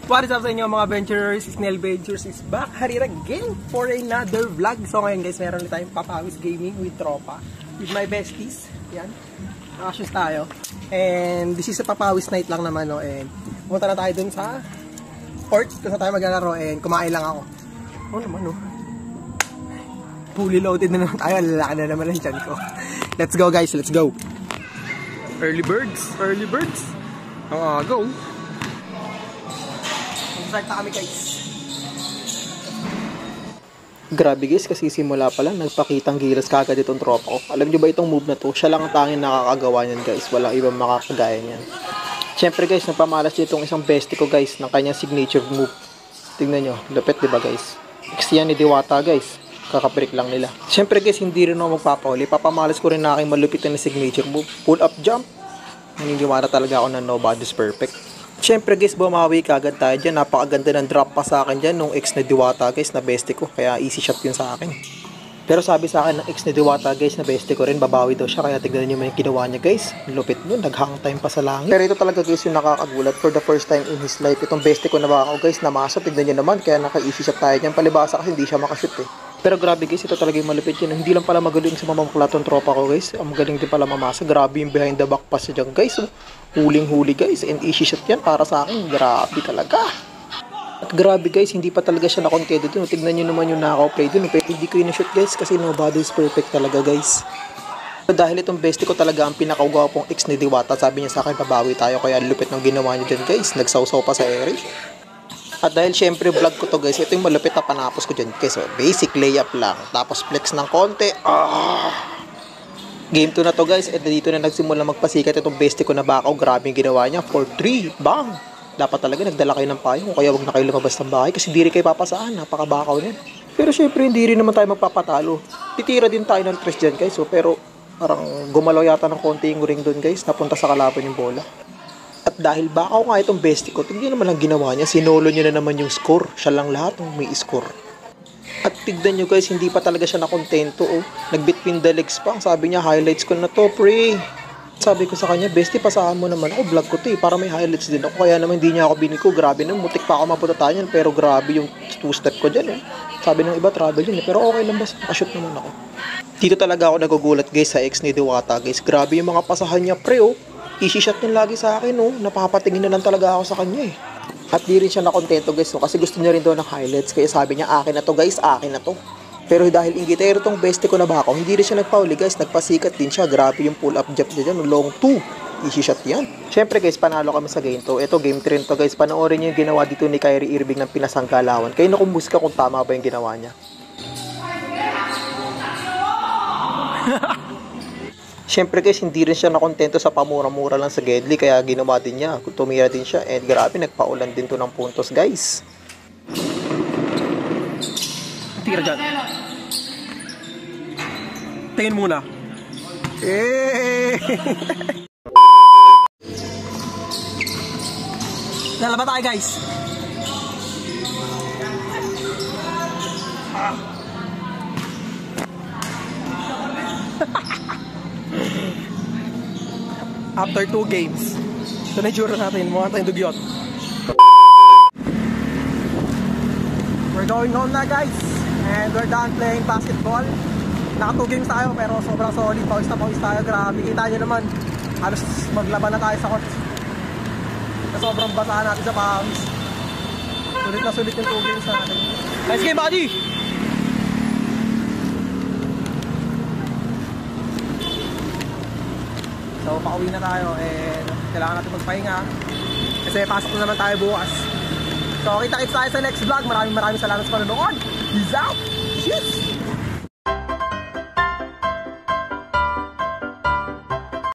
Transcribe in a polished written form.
What is up sa inyo mga Venturers? Snail Ventures is back here again for another vlog. So ngayon guys, meron ulit tayong Papawis Gaming with tropa, with my besties. Yan, nakashoes tayo. And this is a Papawis night lang naman, no? And pumunta na tayo dun sa port kung saan tayo maglalaro. And kumain lang ako. Oh naman, no? Fully loaded na naman tayo. Lalaki na naman ang tiyan ko. Let's go guys, let's go. Early birds, early birds. Go. Start na kami guys. Grabe guys, kasi simula pa lang nagpakitang gilas kagad itong tropa ko. Alam nyo ba itong move na to? Siya lang ang tanging nakakagawa niyan guys. Walang ibang makakagaya niyan. Siyempre guys, napamalas dito itong isang bestie ko guys ng kanyang signature move. Tingnan nyo, lupit diba guys? X yan ni Diwata guys. Kakapirik lang nila. Siyempre guys, hindi rin ako magpapahuli. Papamalas ko rin na aking malupit na signature move. Pull up jump. Naniniwala talaga ako na nobody's perfect. Siyempre guys, bumawi kagad tayo dyan. Napakaganda ng drop pa sa akin dyan nung ex na Diwata guys na bestie ko. Kaya easy shot yun sa akin. Pero sabi sa akin ng ex na Diwata guys na bestie ko rin, babawi daw siya. Kaya tignan nyo yung ginawa niya guys. Lupit nun, naghang time pa sa langit. Pero ito talaga guys yung nakakagulat. For the first time in his life, itong bestie ko na baka ako guys namasa. Tignan nyo naman, kaya naka-easy shot tayo dyan. Palibasa kasi hindi siya makashoot eh. Pero grabe guys, ito talaga yung malupit yun. Hindi lang pala magaling sa mamamukla tong tropa ko guys. Ang magaling din pala mamasa. Grabe yung behind the back pass dyan guys. Huling-huli guys. And easy shot yan para sa akin. Grabe talaga. At grabe guys, hindi pa talaga siya na-contented dun. Tignan nyo naman yung knockout play dun. Pero hindi ko yun shoot guys kasi nobody is perfect talaga guys. So, dahil itong bestie ko talaga ang pinakagwapong ex ni Diwata, sabi niya sa akin, pabawi tayo. Kaya lupit ng ginawa niya dyan guys. Nagsawsaw pa sa ere. At dahil syempre vlog ko to guys, ito yung malupit na panapos ko dyan guys. So, basic layup lang. Tapos flex ng konti. Game 2 na to guys. At dito na nagsimula magpasikat itong bestie ko na bakaw. Grabe yung ginawa niya. 4-3. Bang! Dapat talaga nagdala kayo ng payo. Kaya wag na kayo lumabas ng bahay. Kasi di rin kayo papasaan. Napakabakaw niyan. Pero syempre hindi rin naman tayo magpapatalo. Titira din tayo ng 3 dyan guys. So, pero parang gumalaw yata ng konti yung ring doon guys. Napunta sa kalaban yung bola. At dahil bakaw nga itong bestie ko, tignan naman ang ginawa niya. Sinolo niya na naman yung score. Siya lang lahat ng may score. At tignan nyo guys, hindi pa talaga siya nakontento. Oh. Nagbitpin the legs pa. Sabi niya, highlights ko na to, pre. Sabi ko sa kanya, bestie, pasahan mo naman ako. Vlog ko to eh, para may highlights din ako. Kaya naman hindi niya ako biniko. Grabe na, mutik pa ako mapunta tayo yan. Pero grabe yung 2-step ko dyan. Eh. Sabi ng iba, travel yun eh. Pero okay lang ba? Nakashoot naman ako. Dito talaga ako nagugulat guys sa ex ni Diwata guys. Grabe yung mga pasahan niya, pre. Oh. Easy shot niya lagi sa akin, no? Napapatingin na lang talaga ako sa kanya, eh. At di rin siya nakontento, guys, no? Kasi gusto niya rin daw ng highlights. Kaya sabi niya, akin na to, guys, akin na to. Pero dahil ingitero tong bestie ko na bakaw, hindi rin siya nagpauli, guys. Nagpasikat din siya. Grabe yung pull-up jump niya dyan, long 2. Easy shot yan. Siyempre, guys, panalo kami sa game to. Ito, game 3 to, guys. Panoorin niyo yung ginawa dito ni Kyrie Irving ng Pinasanggalawan. Kayo na kumusika kung tama ba yung ginawa niya. Siyempre guys, hindi rin siya nakontento sa pamura-mura lang sa Gedli, kaya ginawa din niya. Tumira din siya, and grabe, nagpaulan din to ng puntos guys. Tira dyan. Tingin muna. Lalaban tayo guys. After 2 games, ito na yung jura natin. Mukha tayong dugyot. We're going home na guys. And we're done playing basketball. Naka 2 games tayo pero sobrang solid. Pawis na pawis tayo. Grabe, kita nyo naman. Halos maglaban na tayo sa court. Na sobrang basahan natin sa pawis. Sulit na sulit yung 2 games natin. Nice game, buddy! So, pauwi na tayo and kailangan natin magpahinga kasi pasok na naman tayo bukas. So, kita-kits tayo sa next vlog. Maraming salamat sa panonood. Peace out! Cheers!